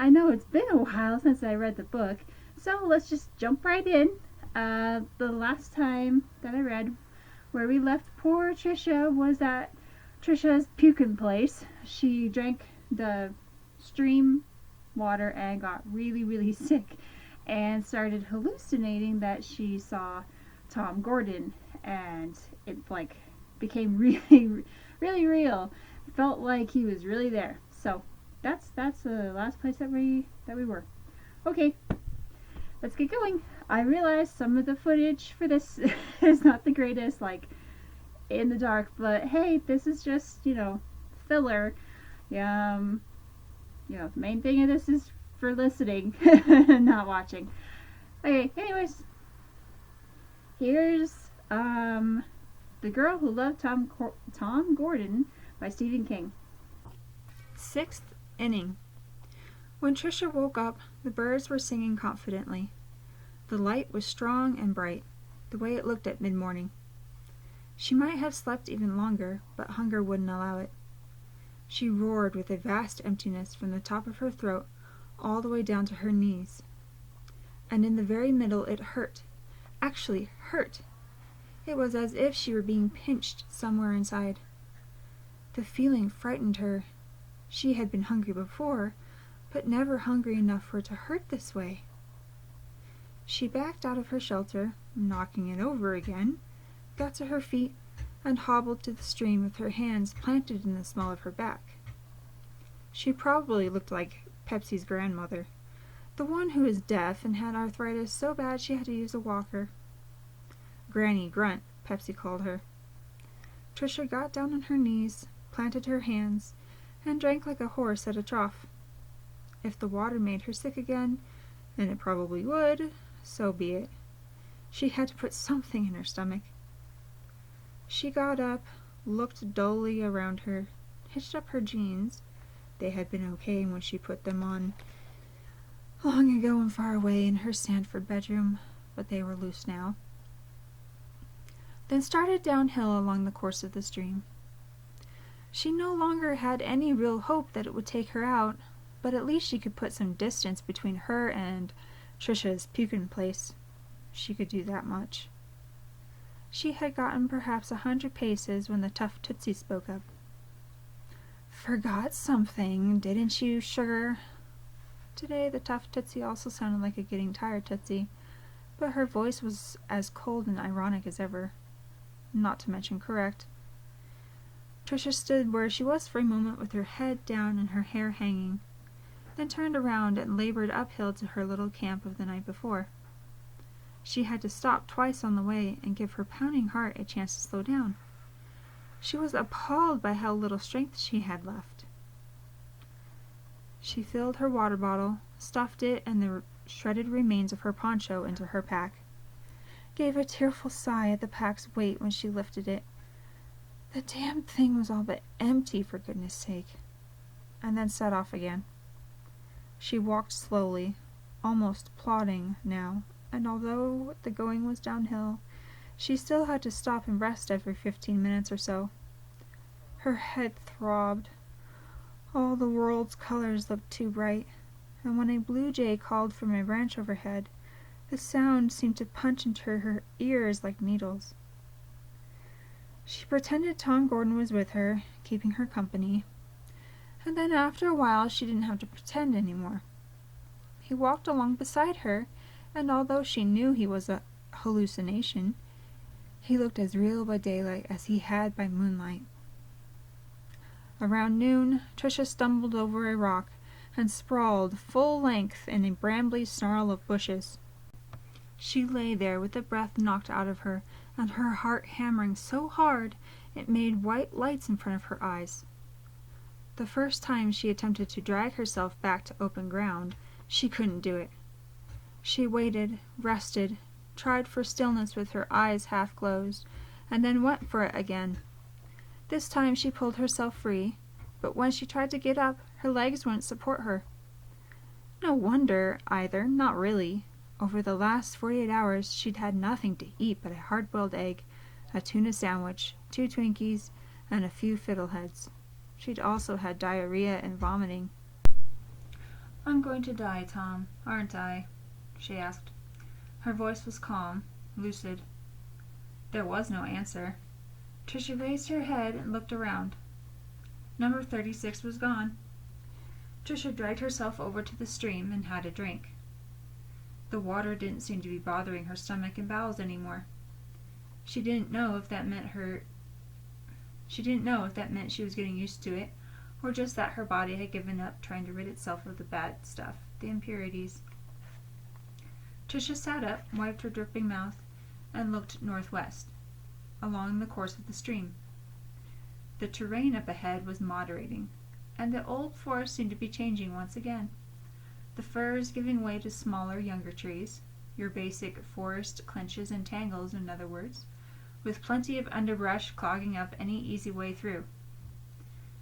I know it's been a while since I read the book, so let's just jump right in. The last time that I read, where we left poor Trisha was at Trisha's puking place. She drank the stream water and got really, really sick and started hallucinating that she saw Tom Gordon, and it like became really, really real. It felt like he was really there. So that's the last place that we were. Okay, let's get going. I realize some of the footage for this is not the greatest, like in the dark, but hey, this is just filler. Um, the main thing of this is for listening, not watching. Okay, anyways, here's The Girl Who Loved Tom Gordon by Stephen King. Sixth inning. When Trisha woke up, the birds were singing confidently. The light was strong and bright, the way it looked at mid-morning. She might have slept even longer, but hunger wouldn't allow it. She roared with a vast emptiness from the top of her throat all the way down to her knees. And in the very middle it hurt. Actually hurt. It was as if she were being pinched somewhere inside. The feeling frightened her. She had been hungry before, but never hungry enough for it to hurt this way. She backed out of her shelter, knocking it over again, got to her feet, and hobbled to the stream with her hands planted in the small of her back. She probably looked like Pepsi's grandmother, the one who was deaf and had arthritis so bad she had to use a walker. Granny Grunt, Pepsi called her. Trisha got down on her knees, planted her hands, and drank like a horse at a trough. If the water made her sick again, and it probably would, so be it. She had to put something in her stomach. She got up, looked dully around her, hitched up her jeans. They had been okay when she put them on long ago and far away in her Stanford bedroom, but they were loose now. Then started downhill along the course of the stream. She no longer had any real hope that it would take her out, but at least she could put some distance between her and Trisha's puking place. She could do that much. She had gotten perhaps 100 paces when the tough Tootsie spoke up. "Forgot something, didn't you, sugar?" Today the tough Tootsie also sounded like a getting tired Tootsie, but her voice was as cold and ironic as ever, not to mention correct. Trisha stood where she was for a moment with her head down and her hair hanging, then turned around and labored uphill to her little camp of the night before. She had to stop twice on the way and give her pounding heart a chance to slow down. She was appalled by how little strength she had left. She filled her water bottle, stuffed it and the shredded remains of her poncho into her pack, gave a tearful sigh at the pack's weight when she lifted it. The damn thing was all but empty, for goodness sake, and then set off again. She walked slowly, almost plodding now, and although the going was downhill, she still had to stop and rest every 15 minutes or so. Her head throbbed. All the world's colors looked too bright, and when a blue jay called from a branch overhead, the sound seemed to punch into her ears like needles. She pretended Tom Gordon was with her, keeping her company, and then after a while she didn't have to pretend anymore. He walked along beside her, and although she knew he was a hallucination, he looked as real by daylight as he had by moonlight. Around noon, Trisha stumbled over a rock and sprawled full length in a brambly snarl of bushes. She lay there with the breath knocked out of her, and her heart hammering so hard it made white lights in front of her eyes. The first time she attempted to drag herself back to open ground, she couldn't do it. She waited, rested, tried for stillness with her eyes half closed, and then went for it again. This time she pulled herself free, but when she tried to get up, her legs wouldn't support her. No wonder, either, not really. Over the last 48 hours she'd had nothing to eat but a hard-boiled egg, a tuna sandwich, 2 Twinkies, and a few fiddleheads. She'd also had diarrhea and vomiting. "I'm going to die, Tom, aren't I?" she asked. Her voice was calm, lucid. There was no answer. Tricia raised her head and looked around. Number 36 was gone. Tricia dragged herself over to the stream and had a drink. The water didn't seem to be bothering her stomach and bowels anymore. She didn't know if that meant she was getting used to it, or just that her body had given up trying to rid itself of the bad stuff, the impurities. Tricia sat up, wiped her dripping mouth, and looked northwest, along the course of the stream. The terrain up ahead was moderating, and the old forest seemed to be changing once again. The firs giving way to smaller, younger trees, your basic forest clenches and tangles, in other words, with plenty of underbrush clogging up any easy way through.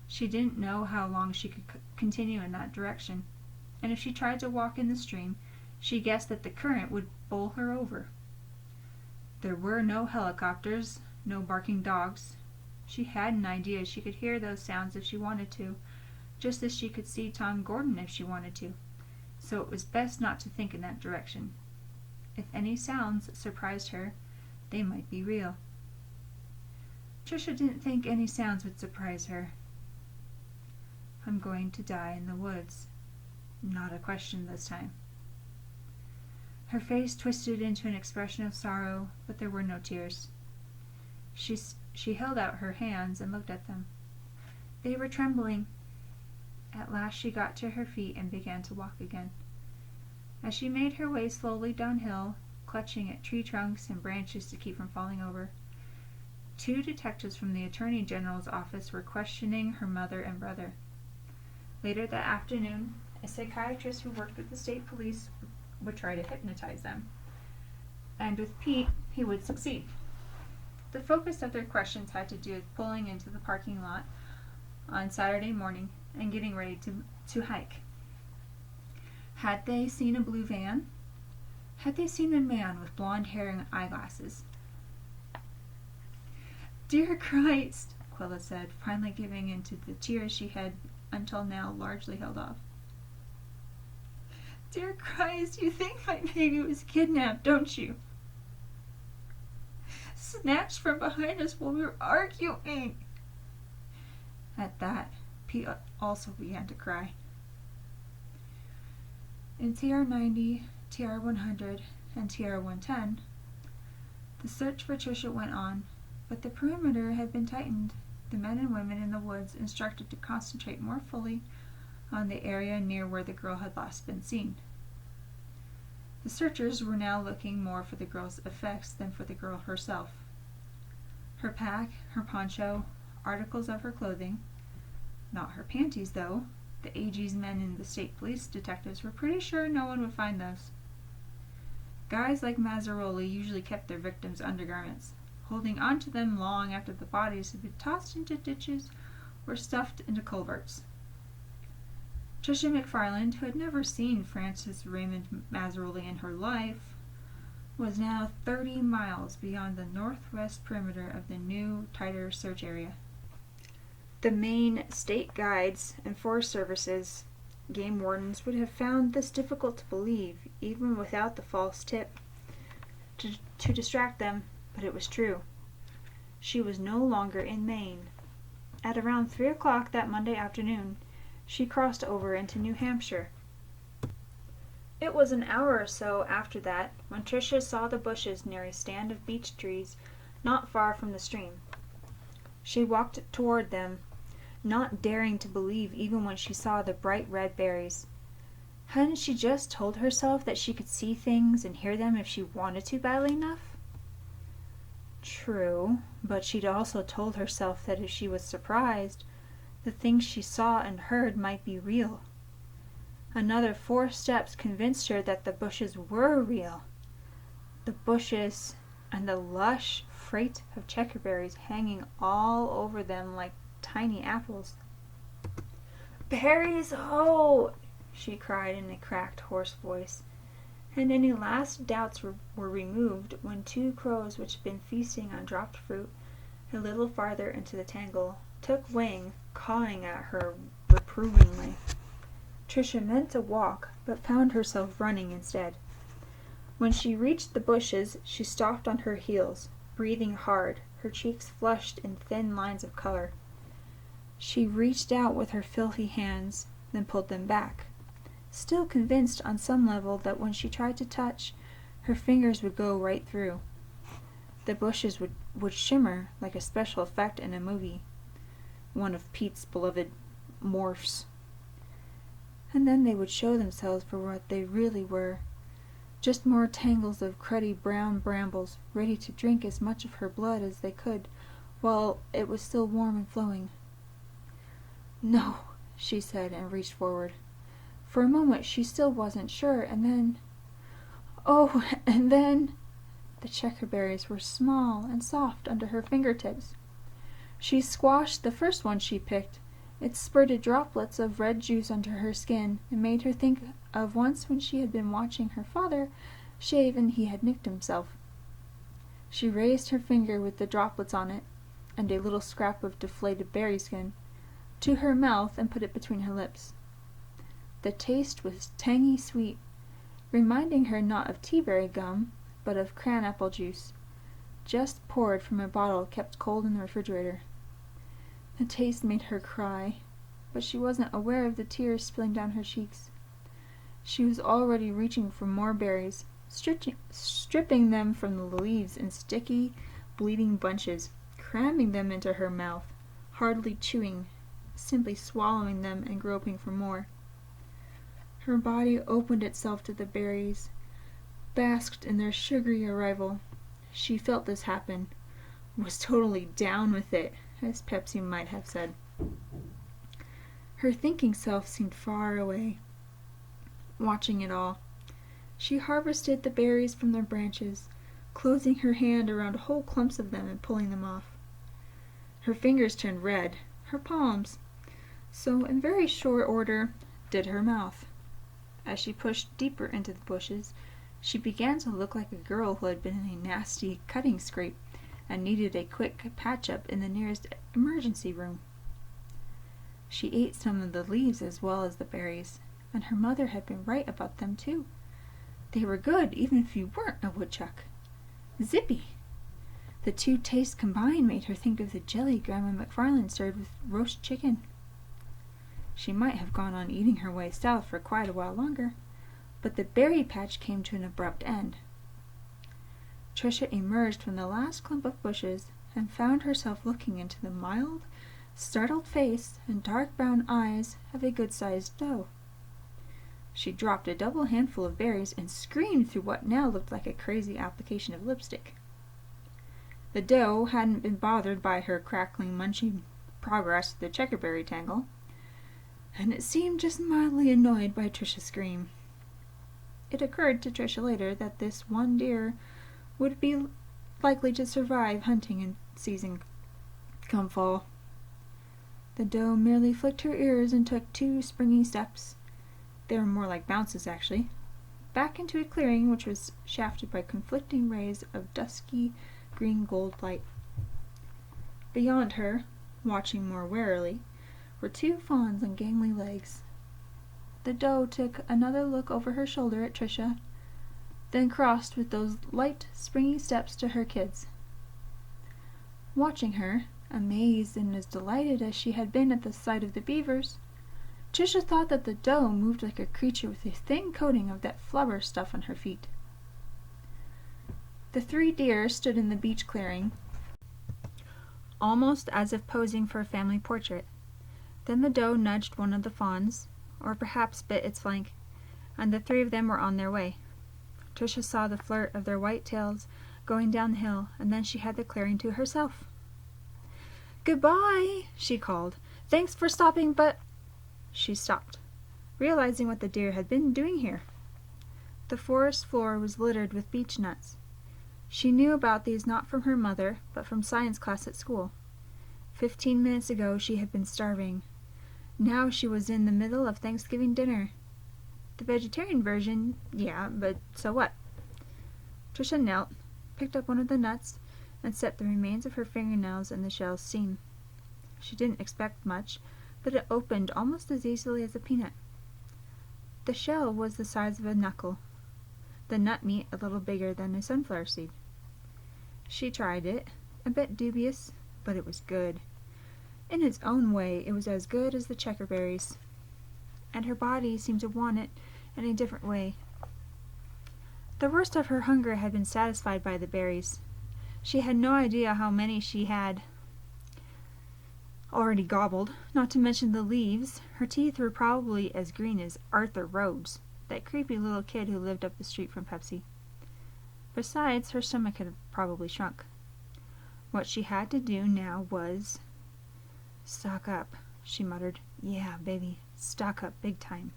She didn't know how long she could continue in that direction, and if she tried to walk in the stream, she guessed that the current would bowl her over. There were no helicopters, no barking dogs. She had an idea she could hear those sounds if she wanted to, just as she could see Tom Gordon if she wanted to, so it was best not to think in that direction. If any sounds surprised her, they might be real. Tricia didn't think any sounds would surprise her. "I'm going to die in the woods." Not a question this time. Her face twisted into an expression of sorrow, but there were no tears. She held out her hands and looked at them. They were trembling. At last she got to her feet and began to walk again. As she made her way slowly downhill, clutching at tree trunks and branches to keep from falling over, 2 detectives from the Attorney General's office were questioning her mother and brother. Later that afternoon, a psychiatrist who worked with the state police would try to hypnotize them, and with Pete, he would succeed. The focus of their questions had to do with pulling into the parking lot on Saturday morning and getting ready to hike. Had they seen a blue van? Had they seen a man with blonde hair and eyeglasses? "Dear Christ," Quilla said, finally giving in to the tears she had until now largely held off. "Dear Christ, you think my baby was kidnapped, don't you? Snatched from behind us while we were arguing." At that, Pete also began to cry. In TR-90, TR-100, and TR-110, the search for Tricia went on, but the perimeter had been tightened, the men and women in the woods instructed to concentrate more fully on the area near where the girl had last been seen. The searchers were now looking more for the girl's effects than for the girl herself. Her pack, her poncho, articles of her clothing, not her panties though. The AG's men and the state police detectives were pretty sure no one would find those. Guys like Mazzaroli usually kept their victims' undergarments, holding onto them long after the bodies had been tossed into ditches or stuffed into culverts. Tricia McFarland, who had never seen Francis Raymond Mazzaroli in her life, was now 30 miles beyond the northwest perimeter of the new, tighter search area. The Maine state guides and Forest Service's game wardens would have found this difficult to believe, even without the false tip to distract them, but it was true. She was no longer in Maine. At around 3 o'clock that Monday afternoon, she crossed over into New Hampshire. It was an hour or so after that when Tricia saw the bushes near a stand of beech trees not far from the stream. She walked toward them, not daring to believe even when she saw the bright red berries. Hadn't she just told herself that she could see things and hear them if she wanted to badly enough? True, but she'd also told herself that if she was surprised, the things she saw and heard might be real. Another 4 steps convinced her that the bushes were real. The bushes and the lush freight of checkerberries hanging all over them like tiny apples. "Berries, ho!" she cried in a cracked, hoarse voice, and any last doubts were removed when 2 crows which had been feasting on dropped fruit a little farther into the tangle took wing, cawing at her reprovingly. Tricia meant to walk, but found herself running instead. When she reached the bushes, she stopped on her heels, breathing hard, her cheeks flushed in thin lines of color. She reached out with her filthy hands, then pulled them back, still convinced on some level that when she tried to touch, her fingers would go right through. The bushes would shimmer like a special effect in a movie, one of Pete's beloved morphs. And then they would show themselves for what they really were, just more tangles of cruddy brown brambles, ready to drink as much of her blood as they could, while it was still warm and flowing. "No," she said, and reached forward. For a moment she still wasn't sure, and then... the checkerberries were small and soft under her fingertips. She squashed the first one she picked. It spurted droplets of red juice onto her skin, and made her think of once when she had been watching her father shave and he had nicked himself. She raised her finger with the droplets on it, and a little scrap of deflated berry skin, to her mouth and put it between her lips. The taste was tangy sweet, reminding her not of tea-berry gum, but of cran-apple juice, just poured from a bottle kept cold in the refrigerator. The taste made her cry, but she wasn't aware of the tears spilling down her cheeks. She was already reaching for more berries, stripping them from the leaves in sticky, bleeding bunches, cramming them into her mouth, hardly chewing, simply swallowing them and groping for more. Her body opened itself to the berries, basked in their sugary arrival. She felt this happen, was totally down with it, as Pepsi might have said. Her thinking self seemed far away, watching it all. She harvested the berries from their branches, closing her hand around whole clumps of them and pulling them off. Her fingers turned red, her palms, so in very short order did her mouth. As she pushed deeper into the bushes, she began to look like a girl who had been in a nasty cutting scrape and needed a quick patch-up in the nearest emergency room. She ate some of the leaves as well as the berries, and her mother had been right about them too. They were good even if you weren't a woodchuck. Zippy! The two tastes combined made her think of the jelly Grandma McFarlane served with roast chicken. She might have gone on eating her way south for quite a while longer, but the berry patch came to an abrupt end. Tricia emerged from the last clump of bushes and found herself looking into the mild, startled face and dark brown eyes of a good-sized doe. She dropped a double handful of berries and screamed through what now looked like a crazy application of lipstick. The doe hadn't been bothered by her crackling, munching progress through the checkerberry tangle, and it seemed just mildly annoyed by Tricia's scream. It occurred to Tricia later that this one deer would be likely to survive hunting in season come fall. The doe merely flicked her ears and took 2 springy steps. They were more like bounces, actually, back into a clearing which was shafted by conflicting rays of dusky green-gold light. Beyond her, watching more warily, were 2 fawns on gangly legs. The doe took another look over her shoulder at Tricia, then crossed with those light, springy steps to her kids. Watching her, amazed and as delighted as she had been at the sight of the beavers, Tricia thought that the doe moved like a creature with a thin coating of that flubber stuff on her feet. The 3 deer stood in the beach clearing, almost as if posing for a family portrait. Then the doe nudged one of the fawns, or perhaps bit its flank, and the 3 of them were on their way. Tricia saw the flirt of their white tails going down the hill, and then she had the clearing to herself. "Goodbye," she called. "Thanks for stopping, but—" She stopped, realizing what the deer had been doing here. The forest floor was littered with beech nuts. She knew about these not from her mother, but from science class at school. 15 minutes ago she had been starving. Now she was in the middle of Thanksgiving dinner. The vegetarian version, yeah, but so what? Tricia knelt, picked up one of the nuts, and set the remains of her fingernails in the shell's seam. She didn't expect much, but it opened almost as easily as a peanut. The shell was the size of a knuckle, the nut meat a little bigger than a sunflower seed. She tried it, a bit dubious, but it was good. In its own way, it was as good as the checkerberries, and her body seemed to want it in a different way. The worst of her hunger had been satisfied by the berries. She had no idea how many she had already gobbled, not to mention the leaves. Her teeth were probably as green as Arthur Rhodes, that creepy little kid who lived up the street from Pepsi. Besides, her stomach had probably shrunk. What she had to do now was... "Stock up," she muttered. "Yeah, baby, stock up big time."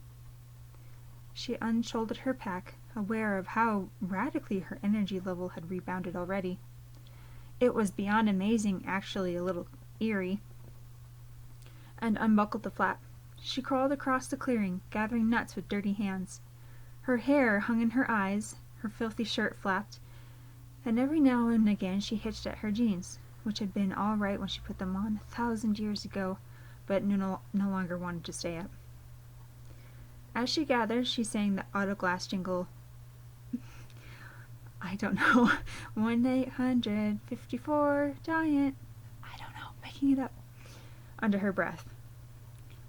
She unshouldered her pack, aware of how radically her energy level had rebounded already. It was beyond amazing, actually a little eerie, and unbuckled the flap. She crawled across the clearing, gathering nuts with dirty hands. Her hair hung in her eyes, her filthy shirt flapped, and every now and again she hitched at her jeans, which had been all right when she put them on 1,000 years ago, but no longer wanted to stay up. As she gathered, she sang the auto-glass jingle. I don't know. 1-854 giant. I don't know, making it up. Under her breath.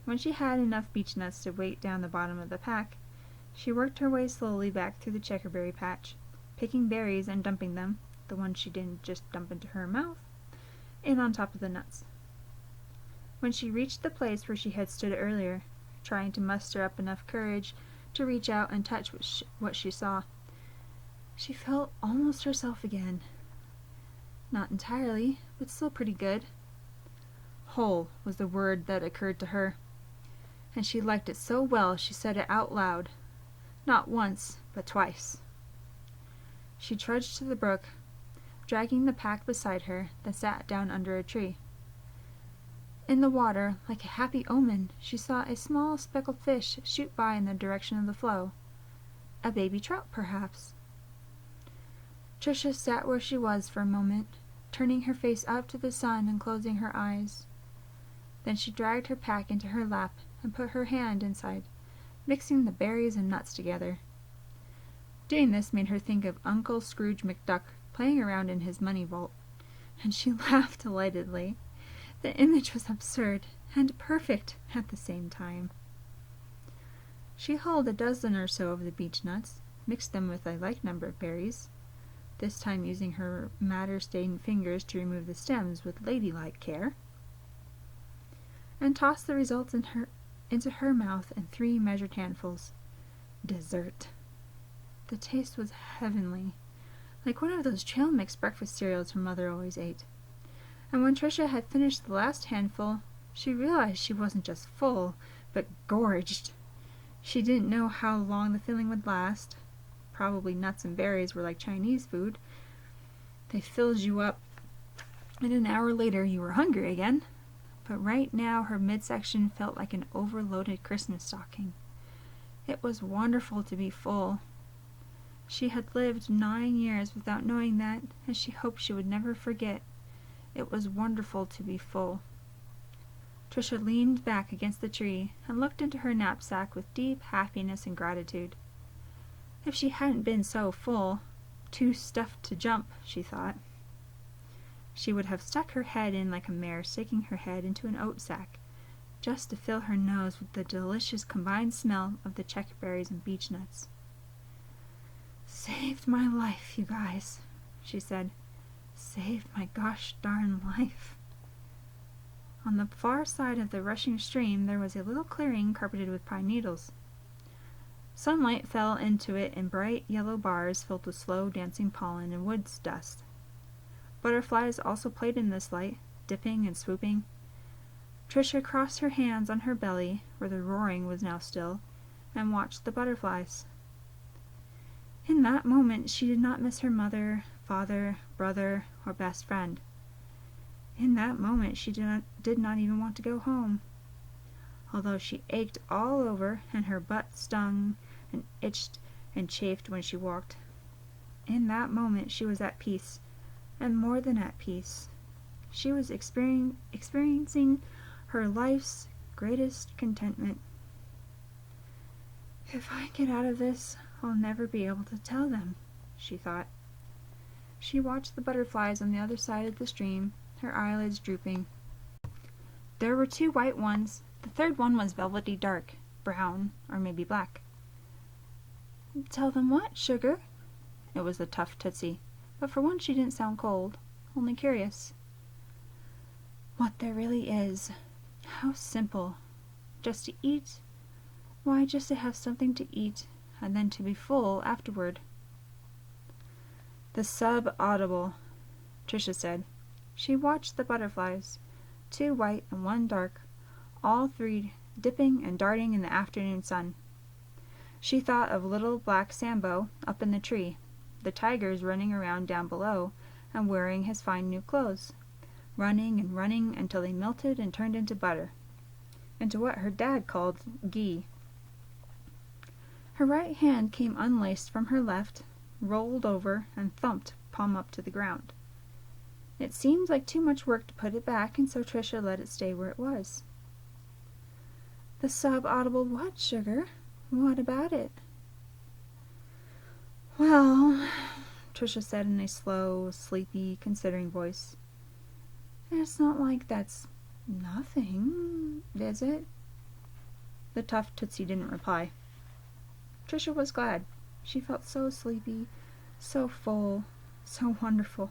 When she had enough beech nuts to weight down the bottom of the pack, she worked her way slowly back through the checkerberry patch, picking berries and dumping them, the ones she didn't just dump into her mouth, in on top of the nuts. When she reached the place where she had stood earlier, trying to muster up enough courage to reach out and touch what she saw, she felt almost herself again. Not entirely, but still pretty good. Whole was the word that occurred to her, and she liked it so well she said it out loud, not once, but twice. She trudged to the brook, dragging the pack beside her, then sat down under a tree. In the water, like a happy omen, she saw a small speckled fish shoot by in the direction of the flow. A baby trout, perhaps. Tricia sat where she was for a moment, turning her face up to the sun and closing her eyes. Then she dragged her pack into her lap and put her hand inside, mixing the berries and nuts together. Doing this made her think of Uncle Scrooge McDuck playing around in his money vault, and she laughed delightedly. The image was absurd and perfect at the same time. She hulled a dozen or so of the beech nuts, mixed them with a like number of berries, this time using her madder-stained fingers to remove the stems with ladylike care, and tossed the results into her mouth in 3 measured handfuls. Dessert. The taste was heavenly, like one of those trail mix breakfast cereals her mother always ate. And when Tricia had finished the last handful, she realized she wasn't just full, but gorged. She didn't know how long the feeling would last. Probably nuts and berries were like Chinese food. They filled you up, and an hour later you were hungry again. But right now her midsection felt like an overloaded Christmas stocking. It was wonderful to be full. She had lived 9 years without knowing that, and she hoped she would never forget. It was wonderful to be full. Tricia leaned back against the tree and looked into her knapsack with deep happiness and gratitude. If she hadn't been so full, too stuffed to jump, she thought, she would have stuck her head in like a mare sticking her head into an oat sack, just to fill her nose with the delicious combined smell of the checkerberries and beech nuts. "Saved my life, you guys," she said. "Saved my gosh darn life." On the far side of the rushing stream there was a little clearing carpeted with pine needles. Sunlight fell into it in bright yellow bars filled with slow dancing pollen and woods dust. Butterflies also played in this light, dipping and swooping. Tricia crossed her hands on her belly, where the roaring was now still, and watched the butterflies. In that moment she did not miss her mother, father, brother, or best friend. In that moment she did not even want to go home, although she ached all over and her butt stung and itched and chafed when she walked. In that moment she was at peace, and more than at peace. She was experiencing her life's greatest contentment. If I get out of this, I'll never be able to tell them, she thought. She watched the butterflies on the other side of the stream, her eyelids drooping. There were 2 white ones. The third one was velvety dark, brown, or maybe black. Tell them what, sugar? It was the tough Tootsie, but for once she didn't sound cold, only curious. What there really is. How simple. Just to eat. Why, just to have something to eat, and then to be full afterward. The sub-audible, Tricia said. She watched the butterflies, 2 white and 1 dark, all 3 dipping and darting in the afternoon sun. She thought of little black Sambo up in the tree, the tigers running around down below and wearing his fine new clothes, running and running until they melted and turned into butter, into what her dad called ghee. Her right hand came unlaced from her left, rolled over, and thumped palm up to the ground. It seemed like too much work to put it back, and so Tricia let it stay where it was. The sub-audible what, sugar? What about it? Well, Tricia said in a slow, sleepy, considering voice, it's not like that's nothing, is it? The tough Tootsie didn't reply. Tricia was glad. She felt so sleepy, so full, so wonderful.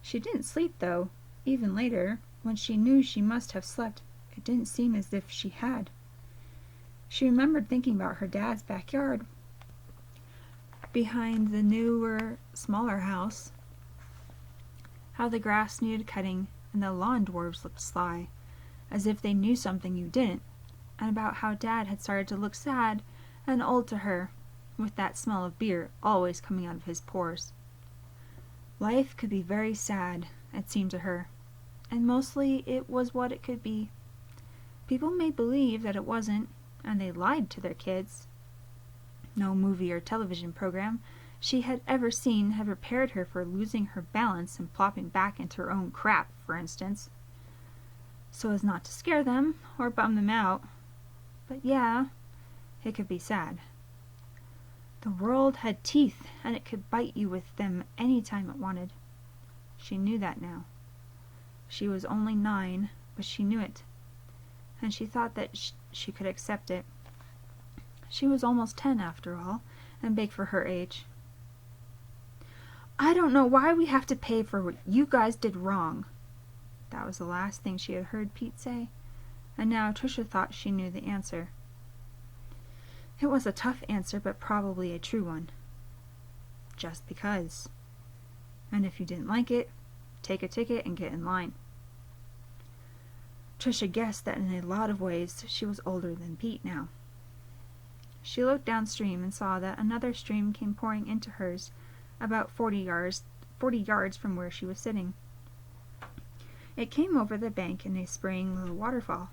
She didn't sleep, though. Even later, when she knew she must have slept, it didn't seem as if she had. She remembered thinking about her dad's backyard, behind the newer, smaller house, how the grass needed cutting and the lawn dwarves looked sly, as if they knew something you didn't, and about how Dad had started to look sad and old to her, with that smell of beer always coming out of his pores. Life could be very sad, it seemed to her, and mostly it was what it could be. People may believe that it wasn't, and they lied to their kids. No movie or television program she had ever seen had prepared her for losing her balance and plopping back into her own crap, for instance, so as not to scare them or bum them out. But yeah, it could be sad. The world had teeth, and it could bite you with them any time it wanted. She knew that now. She was only 9, but she knew it, and she thought that she could accept it. She was almost 10 after all, and big for her age. I don't know why we have to pay for what you guys did wrong. That was the last thing she had heard Pete say, and now Tricia thought she knew the answer. It was a tough answer, but probably a true one. Just because. And if you didn't like it, take a ticket and get in line. Tricia guessed that in a lot of ways she was older than Pete now. She looked downstream and saw that another stream came pouring into hers about 40 yards from where she was sitting. It came over the bank in a spraying little waterfall.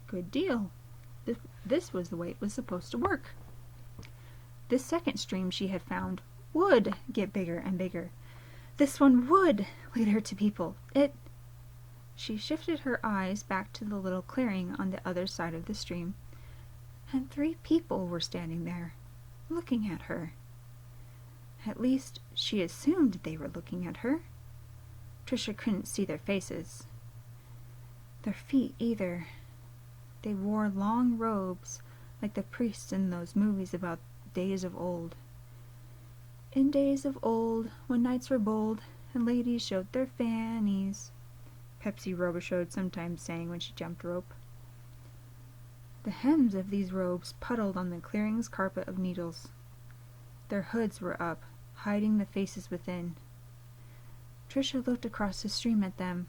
Good deal. This was the way it was supposed to work. This second stream she had found would get bigger and bigger. This one would lead her to people. She shifted her eyes back to the little clearing on the other side of the stream, and 3 people were standing there, looking at her. At least, she assumed they were looking at her. Tricia couldn't see their faces. Their feet either. They wore long robes, like the priests in those movies about days of old. In days of old, when knights were bold, and ladies showed their fannies, Pepsi Robichaux sometimes sang when she jumped rope. The hems of these robes puddled on the clearing's carpet of needles. Their hoods were up, hiding the faces within. Tricia looked across the stream at them,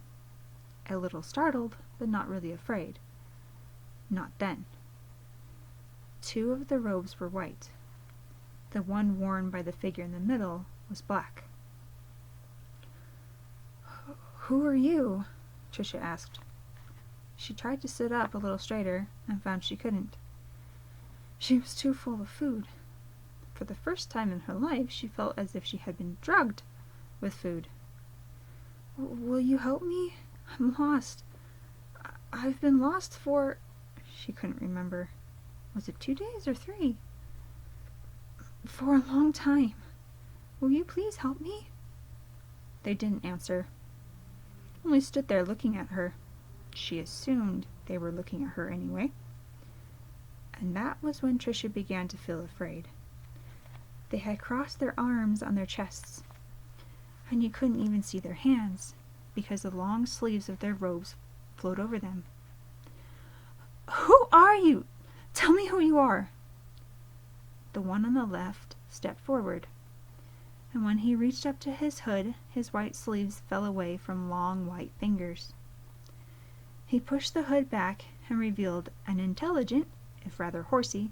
a little startled, but not really afraid. Not then. 2 of the robes were white. The one worn by the figure in the middle was black. Who are you? Tricia asked. She tried to sit up a little straighter and found she couldn't. She was too full of food. For the first time in her life, she felt as if she had been drugged with food. Will you help me? I'm lost. I've been lost for... She couldn't remember. Was it 2 days or 3? For a long time. Will you please help me? They didn't answer. Only stood there looking at her. She assumed they were looking at her anyway. And that was when Trisha began to feel afraid. They had crossed their arms on their chests, and you couldn't even see their hands because the long sleeves of their robes flowed over them. Who are you? Tell me who you are. The one on the left stepped forward, and when he reached up to his hood, his white sleeves fell away from long white fingers. He pushed the hood back and revealed an intelligent, if rather horsey,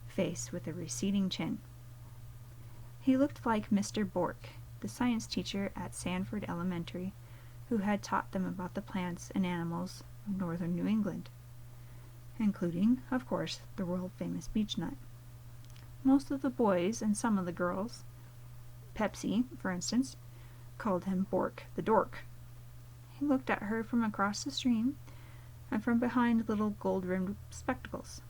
face with a receding chin. He looked like Mr. Bork, the science teacher at Sanford Elementary, who had taught them about the plants and animals of northern New England, including, of course, the world-famous beechnut. Most of the boys and some of the girls, Pepsi, for instance, called him Bork the Dork. He looked at her from across the stream and from behind little gold-rimmed spectacles.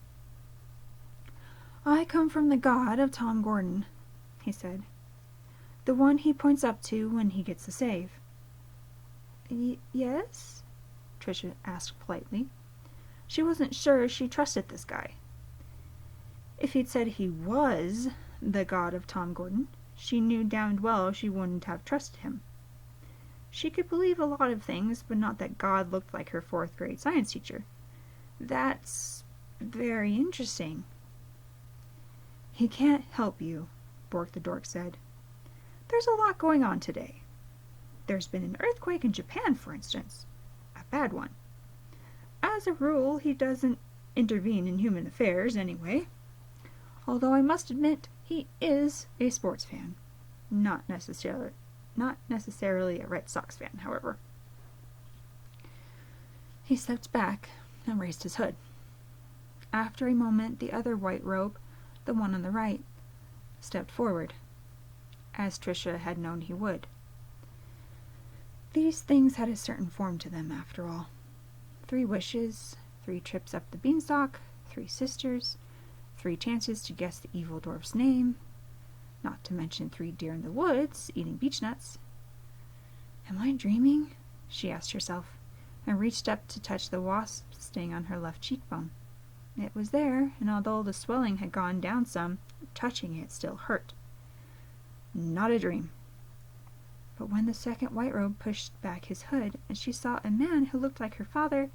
I come from the god of Tom Gordon, he said. The one he points up to when he gets a save. Yes? Trisha asked politely. She wasn't sure she trusted this guy. If he'd said he was the god of Tom Gordon, she knew damned well she wouldn't have trusted him. She could believe a lot of things, but not that God looked like her 4th grade science teacher. That's very interesting. He can't help you, Bork the Dork said. There's a lot going on today. There's been an earthquake in Japan, for instance. A bad one. As a rule, he doesn't intervene in human affairs anyway. Although I must admit, he is a sports fan. Not necessarily a Red Sox fan, however. He stepped back and raised his hood. After a moment, the other white robe, the one on the right, stepped forward, as Trisha had known he would. These things had a certain form to them, after all. 3 wishes, 3 trips up the beanstalk, 3 sisters, 3 chances to guess the evil dwarf's name, not to mention 3 deer in the woods eating beechnuts. Am I dreaming? She asked herself, and reached up to touch the wasp sting on her left cheekbone. It was there, and although the swelling had gone down some, touching it still hurt. Not a dream. But when the second white robe pushed back his hood, and she saw a man who looked like her father,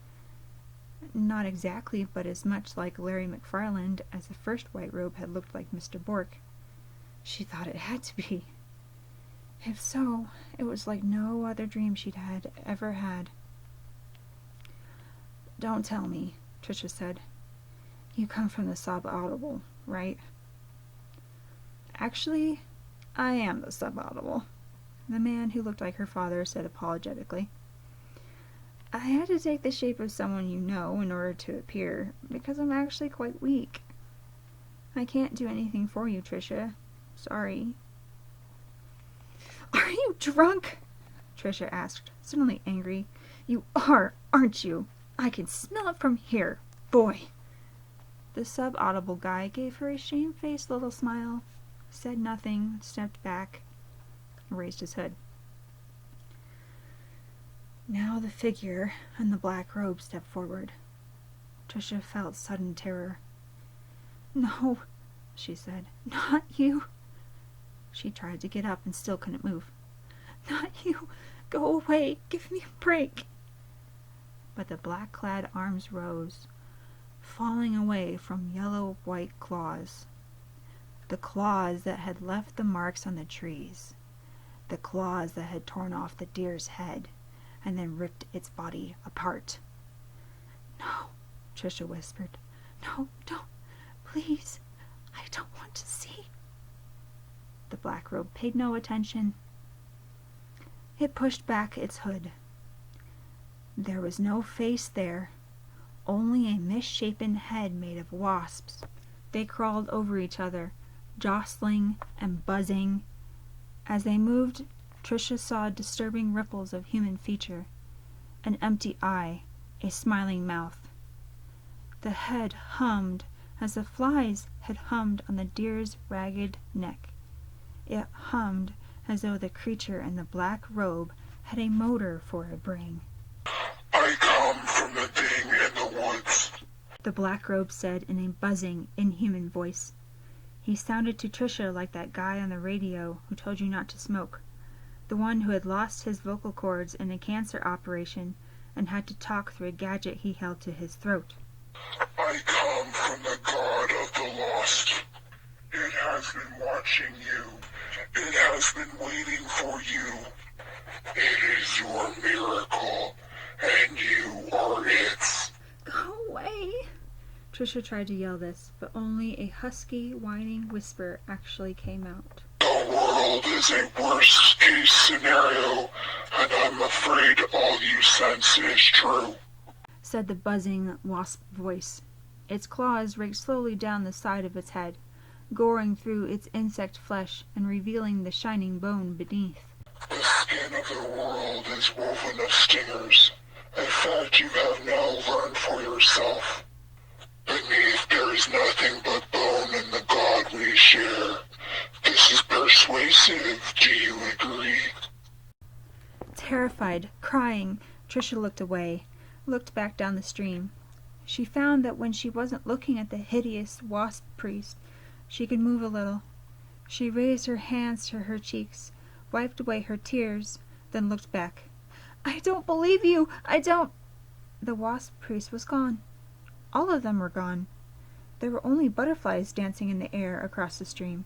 not exactly, but as much like Larry McFarland as the first white robe had looked like Mr. Bork, she thought it had to be. If so, it was like no other dream she'd ever had. Don't tell me, Trisha said. You come from the sub-audible, right? Actually, I am the sub-audible, the man who looked like her father said apologetically. I had to take the shape of someone you know in order to appear, because I'm actually quite weak. I can't do anything for you, Trisha. Sorry. Are you drunk? Trisha asked, suddenly angry. You are, aren't you? I can smell it from here. Boy. The sub-audible guy gave her a shamefaced little smile, said nothing, stepped back, and raised his hood. Now the figure in the black robe stepped forward. Trisha felt sudden terror. No, she said. Not you. She tried to get up and still couldn't move. Not you. Go away. Give me a break. But the black-clad arms rose, falling away from yellow-white claws. The claws that had left the marks on the trees. The claws that had torn off the deer's head and then ripped its body apart. No, Trisha whispered. No, don't. Please. I don't want to see. The black robe paid no attention. It pushed back its hood. There was no face there, only a misshapen head made of wasps. They crawled over each other, jostling and buzzing. As they moved, Trisha saw disturbing ripples of human feature, an empty eye, a smiling mouth. The head hummed as the flies had hummed on the deer's ragged neck. It hummed as though the creature in the black robe had a motor for a brain. I come from the thing in the woods, the black robe said in a buzzing, inhuman voice. He sounded to Trisha like that guy on the radio who told you not to smoke, the one who had lost his vocal cords in a cancer operation and had to talk through a gadget he held to his throat. I come from the God of the lost. It has been watching you. It has been waiting for you. It is your miracle, and you are its. Go away! Trisha tried to yell this, but only a husky, whining whisper actually came out. The world is a worst-case scenario, and I'm afraid all you sense is true, said the buzzing wasp voice. Its claws raked slowly down the side of its head, goring through its insect flesh and revealing the shining bone beneath. The skin of the world is woven of stingers, a fact you have now learned for yourself. Beneath there is nothing but bone in the God we share. This is persuasive, do you agree? Terrified, crying, Trisha looked away, looked back down the stream. She found that when she wasn't looking at the hideous wasp priest, she could move a little. She raised her hands to her cheeks, wiped away her tears, then looked back. I don't believe you! I don't... The wasp priest was gone. All of them were gone. There were only butterflies dancing in the air across the stream.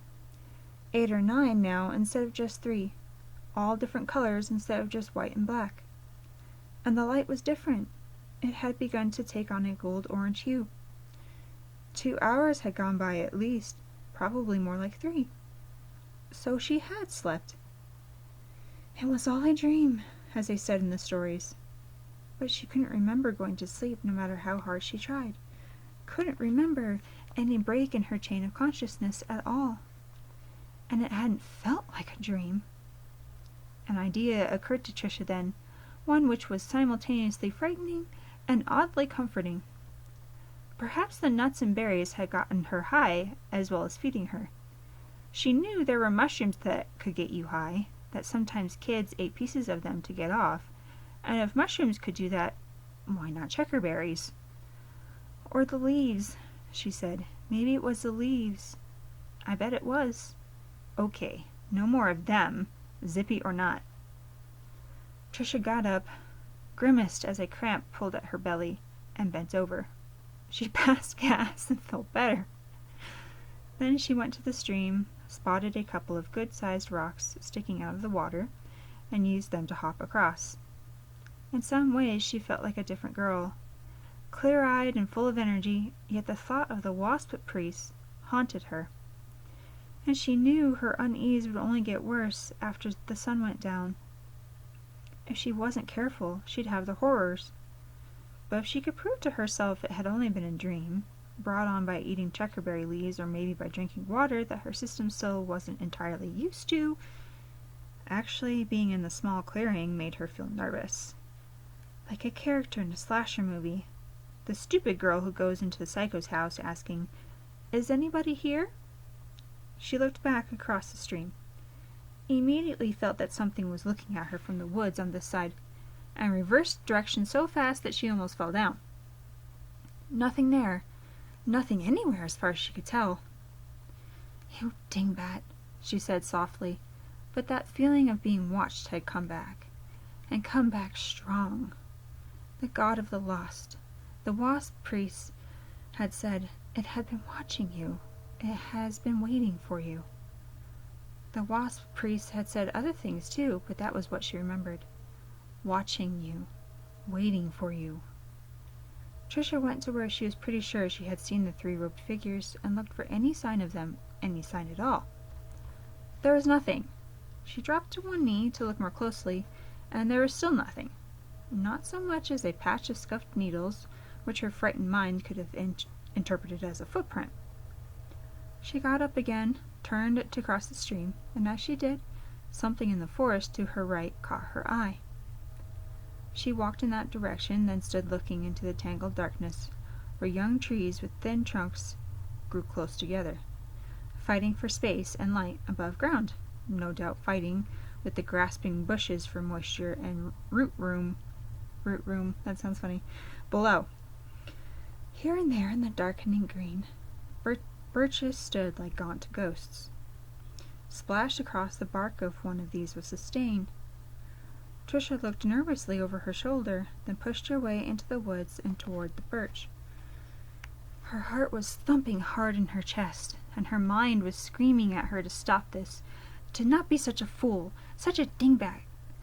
8 or 9 now instead of just 3. All different colors instead of just white and black. And the light was different. It had begun to take on a gold-orange hue. 2 hours had gone by at least, probably more like 3. So she had slept. It was all a dream, as they said in the stories. But she couldn't remember going to sleep no matter how hard she tried. Couldn't remember any break in her chain of consciousness at all. And it hadn't felt like a dream. An idea occurred to Trisha then, one which was simultaneously frightening and oddly comforting. Perhaps the nuts and berries had gotten her high as well as feeding her. She knew there were mushrooms that could get you high, that sometimes kids ate pieces of them to get off, and if mushrooms could do that, why not checkerberries? Or the leaves, she said. Maybe it was the leaves. I bet it was. Okay, no more of them, zippy or not. Trisha got up, grimaced as a cramp pulled at her belly, and bent over. She passed gas and felt better. Then she went to the stream, spotted a couple of good-sized rocks sticking out of the water, and used them to hop across. In some ways she felt like a different girl, clear-eyed and full of energy, yet the thought of the wasp priest haunted her. And she knew her unease would only get worse after the sun went down. If she wasn't careful, she'd have the horrors. But if she could prove to herself it had only been a dream, brought on by eating checkerberry leaves or maybe by drinking water that her system still wasn't entirely used to, actually being in the small clearing made her feel nervous. Like a character in a slasher movie. The stupid girl who goes into the psycho's house asking, "Is anybody here?" She looked back across the stream. Immediately felt that something was looking at her from the woods on this side, and reversed direction so fast that she almost fell down. Nothing there. Nothing anywhere as far as she could tell. "You dingbat," she said softly, but that feeling of being watched had come back, and come back strong. The God of the lost, the wasp priest, had said it had been watching you. It has been waiting for you. The wasp priest had said other things too, but that was what she remembered. Watching you. Waiting for you. Trisha went to where she was pretty sure she had seen the 3 robed figures and looked for any sign of them, any sign at all. There was nothing. She dropped to one knee to look more closely, and there was still nothing. Not so much as a patch of scuffed needles, which her frightened mind could have interpreted as a footprint. She got up again, turned to cross the stream, and as she did, something in the forest to her right caught her eye. She walked in that direction, then stood looking into the tangled darkness, where young trees with thin trunks grew close together, fighting for space and light above ground, no doubt fighting with the grasping bushes for moisture and root room, that sounds funny, below. Here and there in the darkening green, birches stood like gaunt ghosts. Splashed across the bark of one of these was a stain. Trisha looked nervously over her shoulder, then pushed her way into the woods and toward the birch. Her heart was thumping hard in her chest, and her mind was screaming at her to stop this, to not be such a fool, such a dingbat,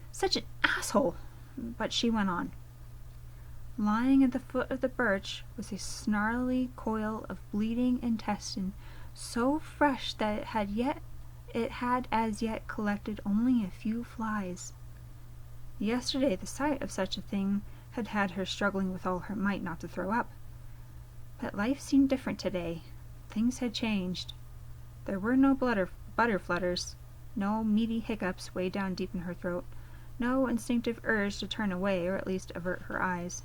such an asshole. But she went on. Lying at the foot of the birch was a snarly coil of bleeding intestine, so fresh that it had as yet collected only a few flies. Yesterday the sight of such a thing had had her struggling with all her might not to throw up. But life seemed different today. Things had changed. There were no butter flutters, no meaty hiccups way down deep in her throat, no instinctive urge to turn away or at least avert her eyes.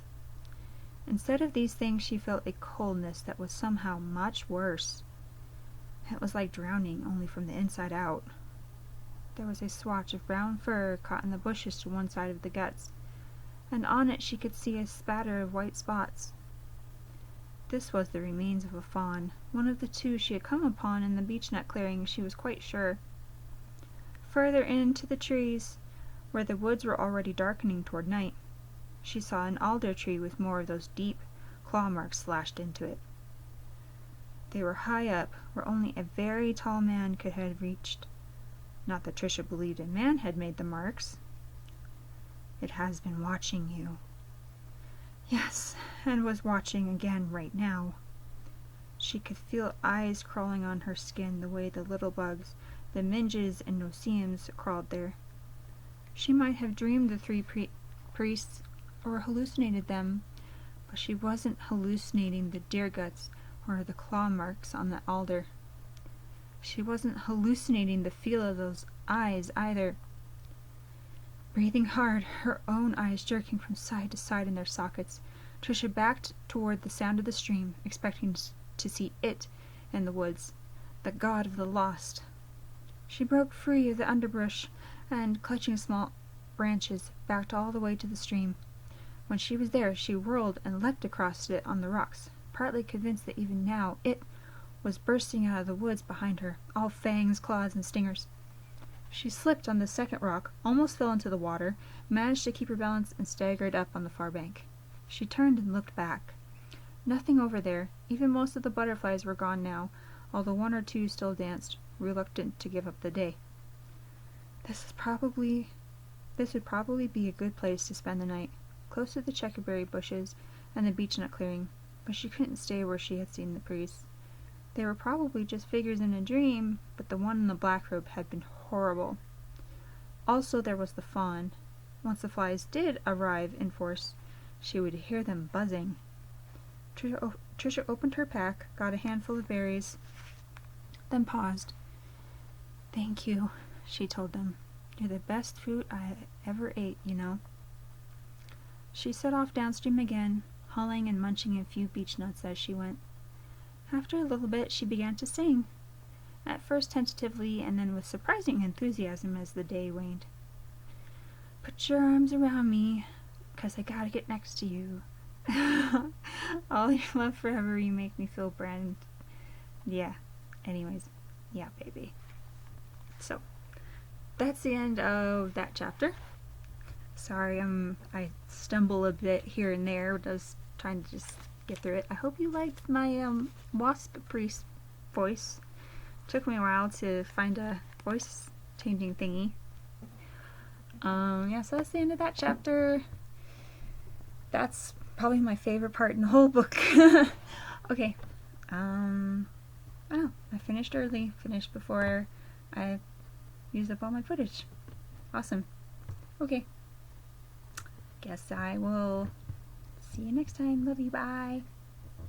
Instead of these things she felt a coldness that was somehow much worse. It was like drowning, only from the inside out. There was a swatch of brown fur caught in the bushes to one side of the guts, and on it she could see a spatter of white spots. This was the remains of a fawn, one of the two she had come upon in the beechnut clearing, she was quite sure. Further into the trees, where the woods were already darkening toward night, she saw an alder tree with more of those deep claw marks slashed into it. They were high up, where only a very tall man could have reached. Not that Trisha believed a man had made the marks. It has been watching you. Yes, and was watching again right now. She could feel eyes crawling on her skin the way the little bugs, the minges and no-see-ums, crawled there. She might have dreamed the three priests or hallucinated them, but she wasn't hallucinating the deer guts or the claw marks on the alder. She wasn't hallucinating the feel of those eyes either. Breathing hard, her own eyes jerking from side to side in their sockets, Trisha backed toward the sound of the stream, expecting to see it in the woods, the god of the lost. She broke free of the underbrush and, clutching small branches, backed all the way to the stream. When she was there, she whirled and leapt across it on the rocks, partly convinced that even now it was bursting out of the woods behind her, all fangs, claws, and stingers. She slipped on the second rock, almost fell into the water, managed to keep her balance, and staggered up on the far bank. She turned and looked back. Nothing over there. Even most of the butterflies were gone now, although one or two still danced, reluctant to give up the day. This would probably be a good place to spend the night, close to the checkerberry bushes and the beechnut clearing, but she couldn't stay where she had seen the priests. They were probably just figures in a dream, but the one in the black robe had been horrible. Also there was the fawn. Once the flies did arrive in force, she would hear them buzzing. Trisha opened her pack, got a handful of berries, then paused. "Thank you," she told them. "You're the best food I ever ate, you know." She set off downstream again, hauling and munching a few beechnuts as she went. After a little bit she began to sing, at first tentatively and then with surprising enthusiasm as the day waned. "Put your arms around me, 'cause I gotta get next to you. All your love forever, you make me feel brand..." Yeah, anyways, yeah, baby. So, that's the end of that chapter. Sorry, I stumble a bit here and there, just trying to just get through it. I hope you liked my wasp priest voice. Took me a while to find a voice changing thingy. Yeah, so that's the end of that chapter. That's probably my favorite part in the whole book. Okay. Oh, I finished early. Finished before I used up all my footage. Awesome. Okay. Guess I will see you next time. Love you. Bye.